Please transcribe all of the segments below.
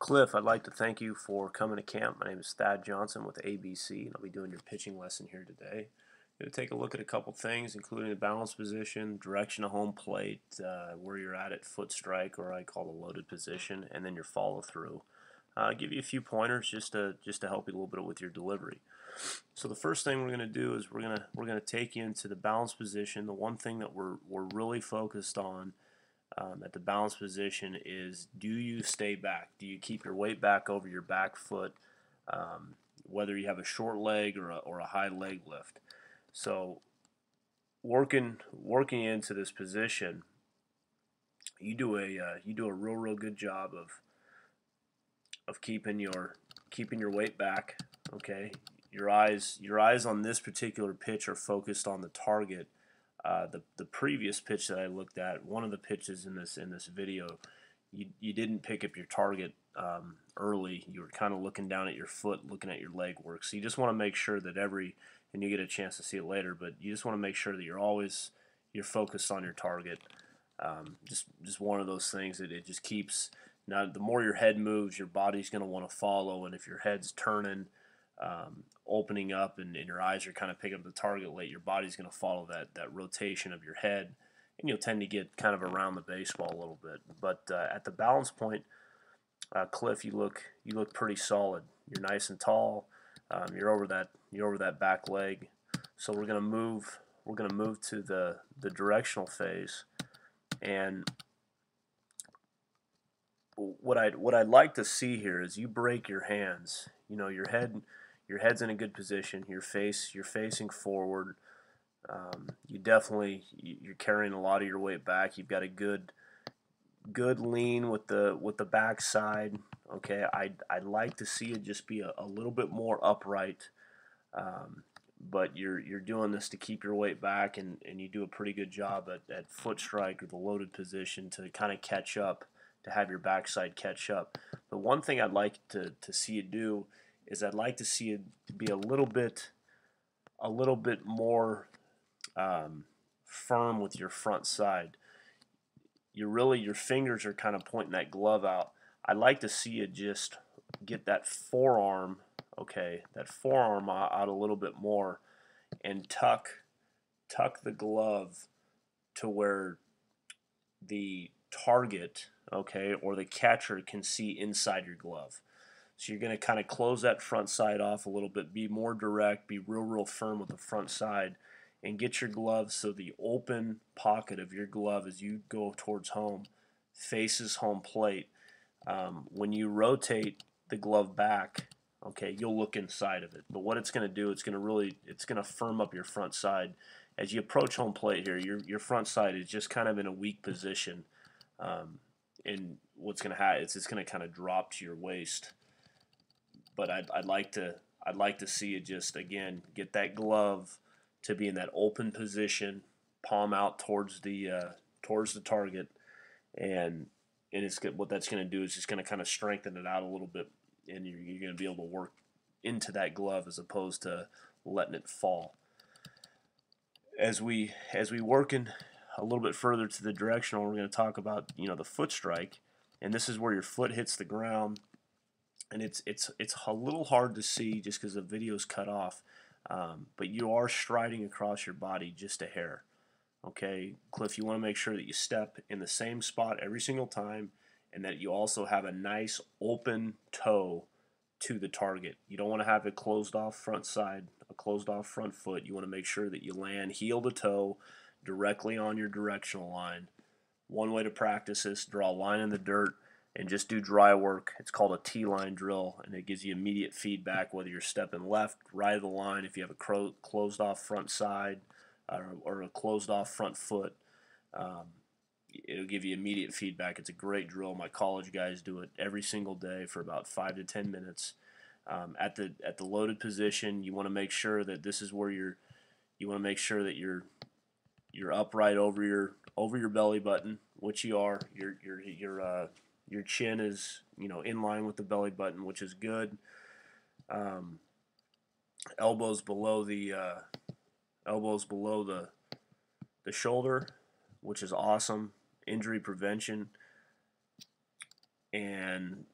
Cliff, I'd like to thank you for coming to camp. My name is Thad Johnson with ABC, and I'll be doing your pitching lesson here today. I'm going to take a look at a couple things, including the balance position, direction of home plate, where you're at foot strike, or I call the loaded position, and then your follow through. I'll give you a few pointers just to help you a little bit with your delivery. So the first thing we're going to do is we're going to take you into the balance position. The one thing that we're really focused on at the balance position is, do you stay back? Do you keep your weight back over your back foot, whether you have a short leg or a high leg lift? So working into this position, you do a real good job of keeping your weight back. Okay, your eyes on this particular pitch are focused on the target. The previous pitch that I looked at, one of the pitches in this video, you didn't pick up your target early. You were kind of looking down at your foot, looking at your leg work. So you just want to make sure that and you get a chance to see it later, but you just want to make sure that you're focused on your target. Just one of those things that it just keeps. Now, the more your head moves, your body's going to want to follow, and if your head's turning, opening up, and your eyes are kind of picking up the target late, your body's going to follow that rotation of your head, and you'll tend to get kind of around the baseball a little bit. But at the balance point, Cliff, you look pretty solid. You're nice and tall. You're over that back leg. So we're going to move to the directional phase, and what I'd like to see here is you break your hands. You know, your head's in a good position. You're facing forward. You're carrying a lot of your weight back. You've got a good lean with the back side. Okay, I'd like to see it just be a little bit more upright. But you're doing this to keep your weight back, and you do a pretty good job at foot strike or the loaded position to kind of catch up, to have your backside catch up. But one thing I'd like to see you do is I'd like to see it be a little bit more firm with your front side. Your fingers are kind of pointing that glove out. I'd like to see you just get that forearm, out a little bit more, and tuck the glove to where the target, or the catcher can see inside your glove. So you're going to kind of close that front side off a little bit, be more direct, be real firm with the front side, and get your glove so the open pocket of your glove as you go towards home faces home plate. When you rotate the glove back, you'll look inside of it. But what it's going to do, it's going to firm up your front side. As you approach home plate here, your front side is just kind of in a weak position. And what's going to happen, it's going to kind of drop to your waist. But I'd like to see you just, again, get that glove to be in that open position, palm out towards the target, and what that's going to do is just going to kind of strengthen it out a little bit, and you're going to be able to work into that glove as opposed to letting it fall. As we work in a little bit further to the directional, we're going to talk about the foot strike, and this is where your foot hits the ground. And it's a little hard to see just because the video's cut off, but you are striding across your body just a hair. Okay, Cliff, you want to make sure that you step in the same spot every single time, and that you also have a nice open toe to the target. You don't want to have a closed off front side, a closed off front foot. You want to make sure that you land heel to toe directly on your directional line. One way to practice this: draw a line in the dirt and just do dry work. It's called a T-line drill, and it gives you immediate feedback whether you're stepping left, right of the line, if you have a closed off front side or a closed off front foot. It'll give you immediate feedback. It's a great drill. My college guys do it every single day for about 5 to 10 minutes. At the loaded position, you want to make sure that this is where you want to make sure that you're upright over your belly button, which you are. Your chin is in line with the belly button, which is good. Elbows below the shoulder, which is awesome. Injury prevention, and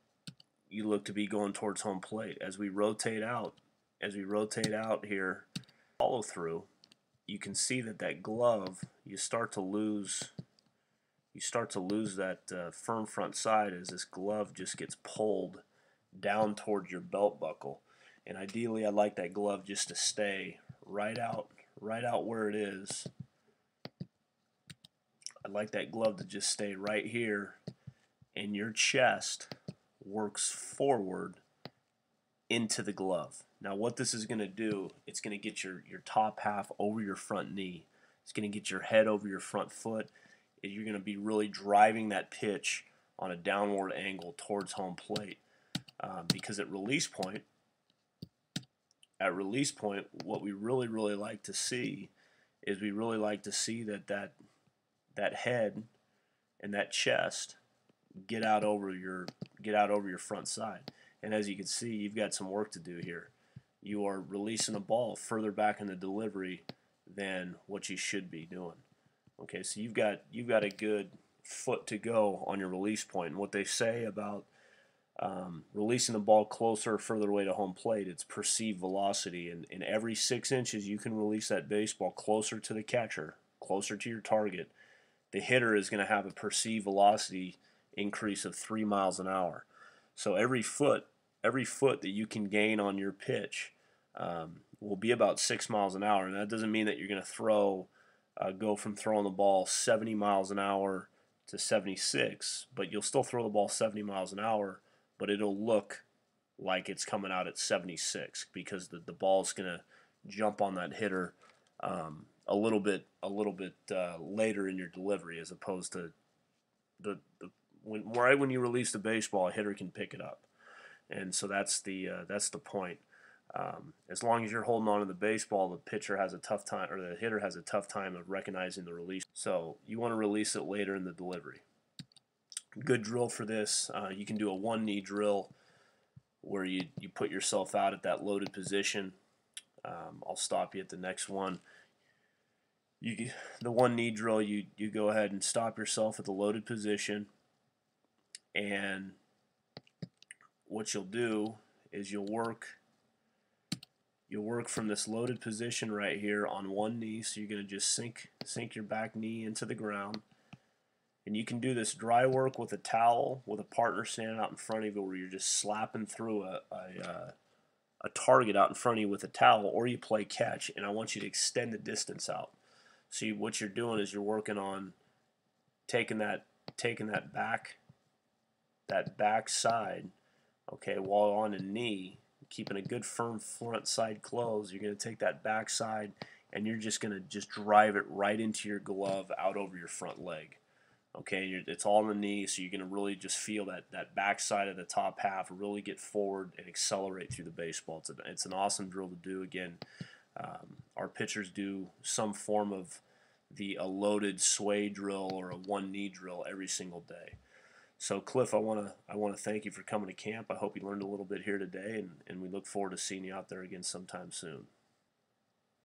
you look to be going towards home plate. As we rotate out, here, follow through, you can see that that glove, you start to lose that firm front side as this glove just gets pulled down towards your belt buckle. And ideally, I'd like that glove just to stay right out where it is. I'd like that glove to just stay right here, and your chest works forward into the glove. Now what this is going to do, it's going to get your top half over your front knee. It's going to get your head over your front foot. You're going to be really driving that pitch on a downward angle towards home plate. Because at release point, what we really like to see is that head and that chest get out over your front side. And as you can see, you've got some work to do here. You are releasing the ball further back in the delivery than what you should be doing. Okay, so you've got a good foot to go on your release point. And what they say about releasing the ball closer or further away to home plate, it's perceived velocity. And in every 6 inches you can release that baseball closer to the catcher, closer to your target, the hitter is going to have a perceived velocity increase of 3 miles an hour. So every foot that you can gain on your pitch will be about 6 miles an hour. And that doesn't mean that you're going to go from throwing the ball 70 miles an hour to 76, but you'll still throw the ball 70 miles an hour, but it'll look like it's coming out at 76 because the ball's going to jump on that hitter a little bit later in your delivery, as opposed to right when you release the baseball, a hitter can pick it up, and so that's the point. As long as you're holding on to the baseball, the pitcher has a tough time, or the hitter has a tough time of recognizing the release. So you want to release it later in the delivery. Good drill for this. You can do a one-knee drill where you put yourself out at that loaded position. I'll stop you at the next one. The one-knee drill, you go ahead and stop yourself at the loaded position, and what you'll do is you'll work from this loaded position right here on one knee. So you're going to just sink your back knee into the ground. And you can do this dry work with a towel, with a partner standing out in front of you, where you're just slapping through a target out in front of you with a towel, or you play catch, and I want you to extend the distance out. So what you're doing is you're working on taking that back side, okay, while on a knee, keeping a good firm front side close. You're going to take that back side and you're just going to drive it right into your glove out over your front leg. Okay, it's all on the knee, so you're going to really just feel that back side of the top half really get forward and accelerate through the baseball. It's an awesome drill to do. Again, our pitchers do some form of a loaded sway drill or a one knee drill every single day. So Cliff, I want to thank you for coming to camp. I hope you learned a little bit here today, and we look forward to seeing you out there again sometime soon.